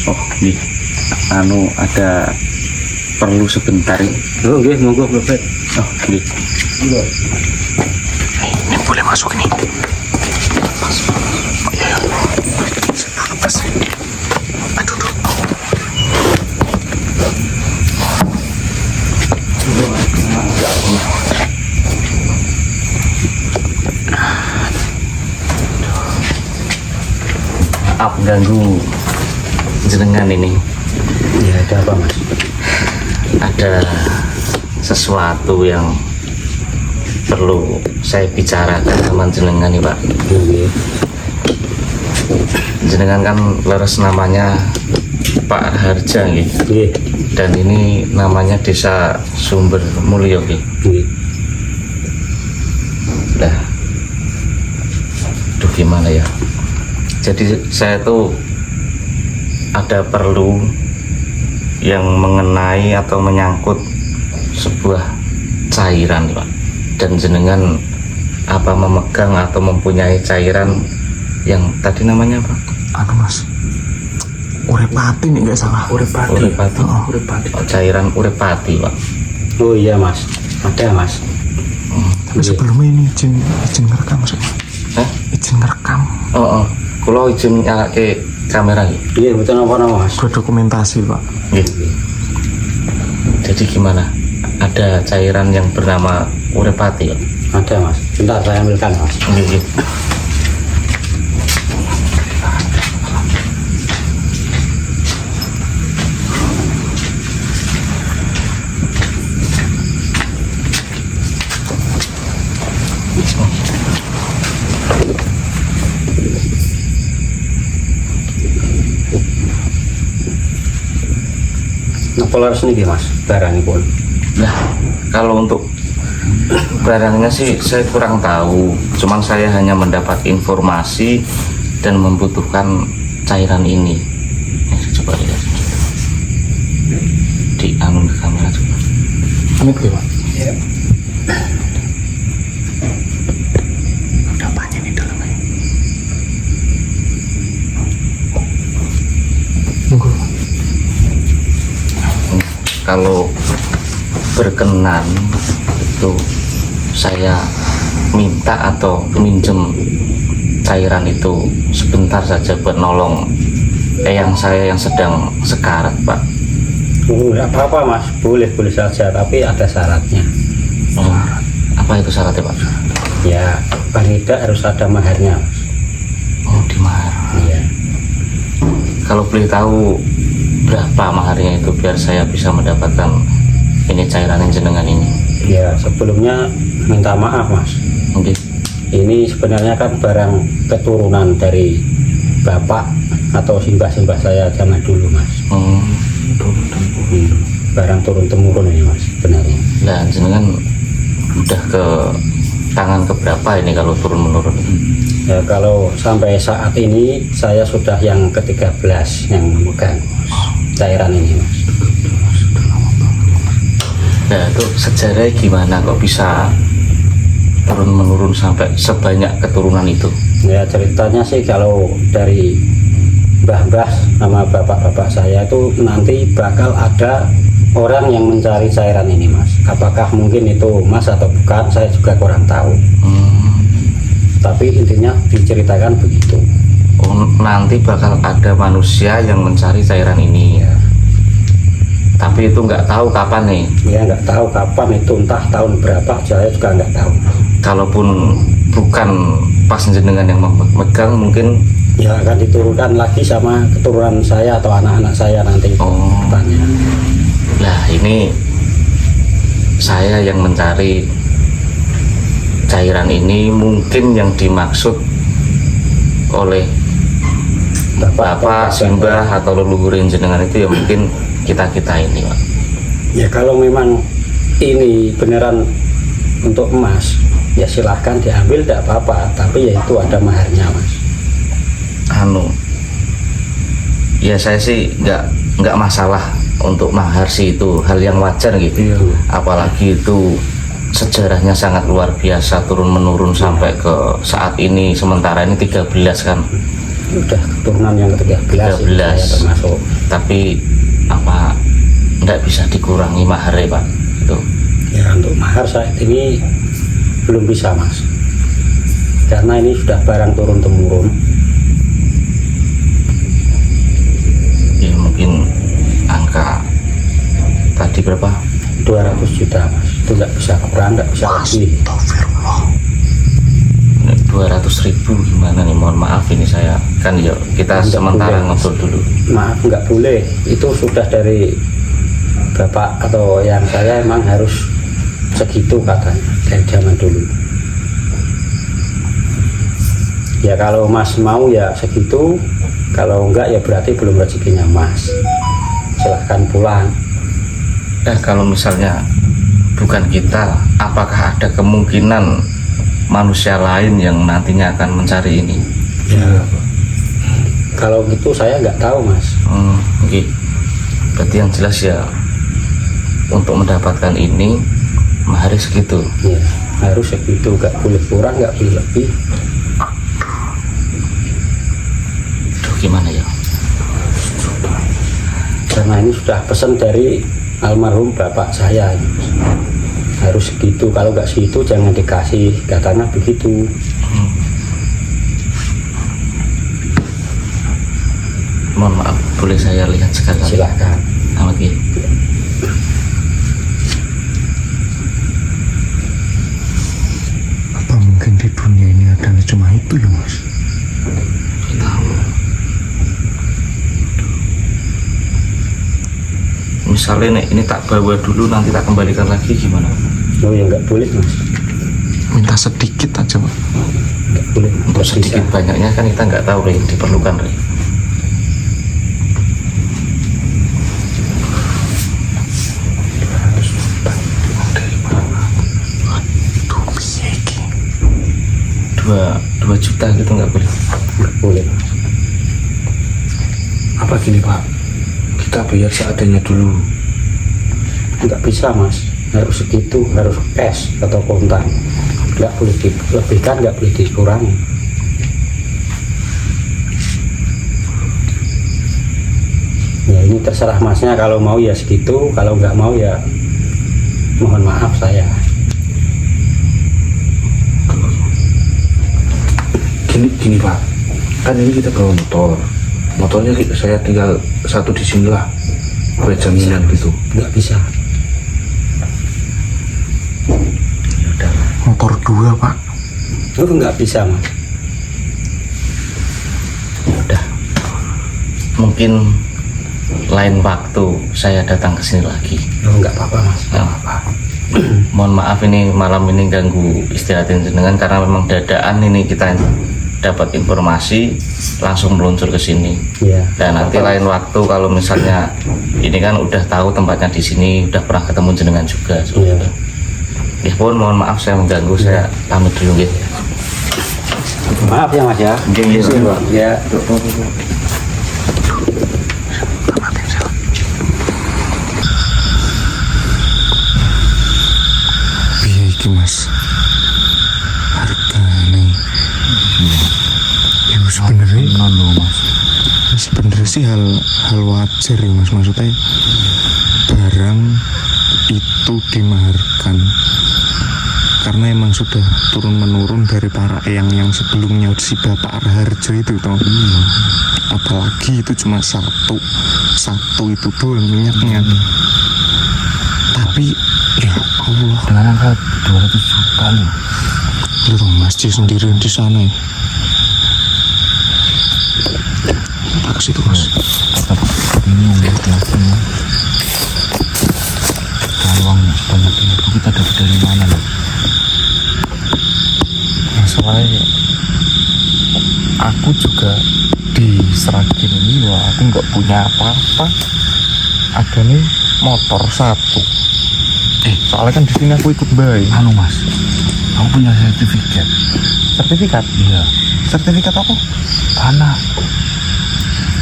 Oh, nih, ada perlu sebentar ini. Oh, nggih, monggo, Bapak. Oh, nih. Ini boleh masuk ini. Masuk. Oh, iya, iya. Lepas. Aduh, aduh. Maaf ganggu jenengan ini. Ya, ada apa, Mas? Ada sesuatu yang perlu saya bicarakan sama jenengan nih, Pak. Nggih. Jenengan kan leres namanya Pak Harja nggih. Nggih. Dan ini namanya Desa Sumber Mulyo nggih. Nggih. Lah. Duh, gimana ya? Jadi saya tuh ada perlu yang mengenai atau menyangkut sebuah cairan, Pak. Dan jenengan apa memegang atau mempunyai cairan yang tadi namanya apa? Mas, urepati nih nggak salah. Urepati. Oh. Oh, cairan urepati, Pak. Oh iya, Mas. Ada, Mas. Tapi sebelumnya ini izin ngerekam, Mas. Hah? Izin ngerekam. Oh, kalau izin nyalake kamera nggih. Iya, betul apa-apa, Mas. Gue dokumentasi, Pak. Nggih. Jadi gimana? Ada cairan yang bernama urepati, Pak? Ada, Mas. Bentar saya ambilkan, Mas. Nggih. Napa laras niki, Mas? Barangipun. Nah, kalau untuk barangnya sih saya kurang tahu. Cuman saya hanya mendapat informasi dan membutuhkan cairan ini. Coba lihat. Di anu di kamera coba. Amit gue, Pak. Iya. Ada apanya nih dalamnya? Monggo, Pak. Kalau berkenan itu saya minta atau minjem cairan itu sebentar saja buat nolong eyang saya yang sedang sekarat, Pak. Oh, enggak apa-apa, Mas. Boleh saja, tapi ada syaratnya. Oh, apa itu syaratnya, Pak? Ya, paling tidak harus ada maharnya, Mas. Oh, di mahar. Iya. Kalau boleh tahu berapa maharnya itu biar saya bisa mendapatkan ini cairan yang jenengan ini. Ya, sebelumnya minta maaf, Mas. Mungkin. Ini sebenarnya kan barang keturunan dari bapak atau simbah-simbah saya zaman dulu, Mas. Barang turun-temurun ini, Mas, sebenarnya. Nah, jenengan udah ke tangan keberapa ini kalau turun-menurun? Ya, kalau sampai saat ini saya sudah yang ke-13 yang memegang cairan ini, Mas. Nah, itu sejarahnya gimana kok bisa turun-menurun sampai sebanyak keturunan itu? Ya, ceritanya sih kalau dari mbah-mbah sama bapak-bapak saya itu nanti bakal ada orang yang mencari cairan ini, Mas. Apakah mungkin itu Mas atau bukan, saya juga kurang tahu. Tapi intinya diceritakan begitu. Oh, nanti bakal ada manusia yang mencari cairan ini ya. Tapi itu nggak tahu kapan nih. Ya, nggak tahu kapan itu, entah tahun berapa, saya juga nggak tahu. Kalaupun bukan pas jenengan yang memegang, mungkin Ya akan diturunkan lagi sama keturunan saya atau anak-anak saya nanti. Oh. Depannya. Lah, ini saya yang mencari cairan ini, mungkin yang dimaksud oleh Bapak, simbah atau leluhurin jenengan itu ya mungkin kita-kita ini, Pak. Ya kalau memang ini beneran untuk emas, ya silahkan diambil, tidak apa-apa. Tapi ya itu ada maharnya, Mas. Ya saya sih nggak masalah untuk mahar sih, itu hal yang wajar gitu. Apalagi itu sejarahnya sangat luar biasa, turun menurun sampai ke saat ini. Sementara ini 13 kan. Udah keturunan yang ke-13 13. termasuk. tapi apa nggak bisa dikurangi mahar ya Pak? Itu. Ya untuk mahar saat ini belum bisa Mas, karena ini sudah barang turun temurun. Ya mungkin angka tadi berapa? 200 juta Mas, itu nggak bisa kurang, nggak bisa lebih. Astagfirullah. 200.000 gimana nih, mohon maaf ini saya kan ya kita Nggak sementara boleh, Mas. ngobrol dulu. Maaf nggak boleh, itu sudah dari bapak atau yang saya emang harus segitu katanya dari zaman dulu. Ya kalau Mas mau ya segitu, kalau enggak ya berarti belum rezekinya Mas, silahkan pulang. Kalau misalnya bukan kita, apakah ada kemungkinan manusia lain yang nantinya akan mencari ini? Ya kalau gitu saya nggak tahu Mas. Oke. Berarti yang jelas ya untuk mendapatkan ini mahar segitu. Ya harus segitu, nggak boleh kurang, nggak boleh lebih. Aduh, gimana ya? Karena ini sudah pesan dari almarhum bapak saya, harus segitu, kalau nggak segitu jangan dikasih, katanya begitu. Mohon maaf, boleh saya lihat sekali? Silahkan. Selamat ya. Apa mungkin di dunia ini adanya cuma itu ya Mas? Tahu. Misalnya nih, ini tak bawa dulu nanti tak kembalikan lagi gimana? Oh ya nggak boleh Mas, Minta sedikit aja Pak. nggak boleh. Untuk Nggak sedikit bisa. banyaknya kan kita nggak tahu Rey, diperlukan Rey. Aduh, piye iki? 2 juta gitu nggak boleh. Nggak boleh Mas. Apa gini Pak, kita bayar seadanya dulu. Nggak bisa Mas, harus segitu, harus cash atau kontan, nggak boleh dilebihkan, nggak boleh dikurangi. Ya ini terserah Masnya, kalau mau ya segitu, kalau nggak mau ya mohon maaf saya. Gini Pak, kan ini kita bawa motornya saya tinggal satu di sini lah, buat jaminan gitu. Nggak bisa. Motor 2 Pak. Itu nggak bisa Mas. Udah. Mungkin lain waktu saya datang ke sini lagi. Oh, nggak apa-apa Mas. Nah, mohon maaf ini malam ini ganggu istirahatin jenengan karena memang dadaan ini kita dapat informasi langsung meluncur ke sini. Ya. Dan nanti lain waktu kalau misalnya ini kan udah tahu tempatnya di sini, udah pernah ketemu jenengan juga. Iya. Ya pun mohon maaf saya mengganggu, saya pamit dulu gitu. Maaf ya Mas ya. Ya. Piye iki Mas? Hargane. Ya sebenarnya sebenarnya sih hal wajar ya Mas, maksudnya barang itu dimaharkan karena emang sudah turun menurun dari para eyang yang sebelumnya, si Bapak Raharjo itu toh. Apalagi itu cuma satu itu doang minyaknya. Tapi ya Allah, Dengan angka 200 juta loh. lu masjid sendirian di sana ya. Tak ke situ Mas. Tetap bingung gitu hasilnya. Kalau uangnya sebanyak itu kita dapat dari mana loh? Masalahnya aku juga diserakin ini loh, aku nggak punya apa-apa, ada nih motor satu. Soalnya kan di sini aku ikut bayi. Halo Mas, aku punya sertifikat. Sertifikat? Iya, Sertifikat apa? tanah.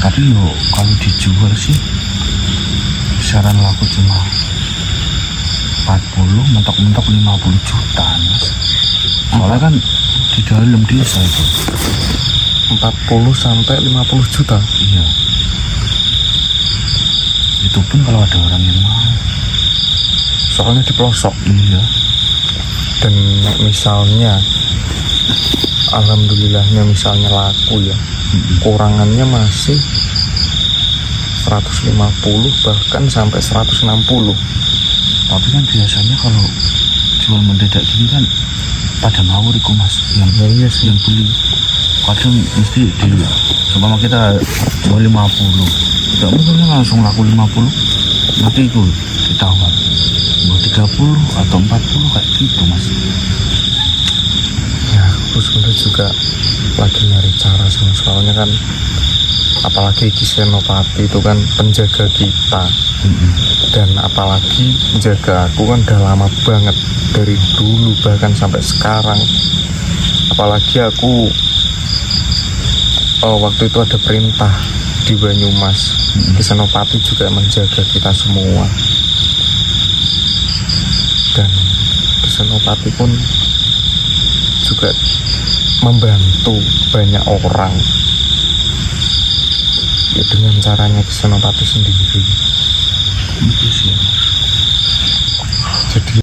Tapi yo kalau dijual sih saran laku cuma 40, mentok-mentok 50 juta Mas. Soalnya kan di dalam desa itu. 40 sampai 50 juta. Iya. itu pun kalau ada orang yang mau, soalnya di pelosok. Iya. Dan misalnya alhamdulillahnya misalnya laku ya, kurangannya masih 150 bahkan sampai 160. Tapi kan biasanya kalau jual mendadak gini kan pada ngawur iku mas, yang iya sih. yang beli kadang mesti di seumpama kita jual 50, tidak mungkin kan langsung laku 50, nanti itu ditawar mau 30 atau 40 kayak gitu mas. Ya aku sebenarnya juga lagi nyari cara sih, soalnya kan apalagi Ki Senopati itu kan penjaga kita, dan apalagi menjaga aku kan udah lama banget dari dulu bahkan sampai sekarang. Apalagi aku waktu itu ada perintah di Banyumas, Ki Senopati juga menjaga kita semua, dan Ki Senopati pun juga membantu banyak orang ya dengan caranya Ki Senopati sendiri. Itu sih. Jadi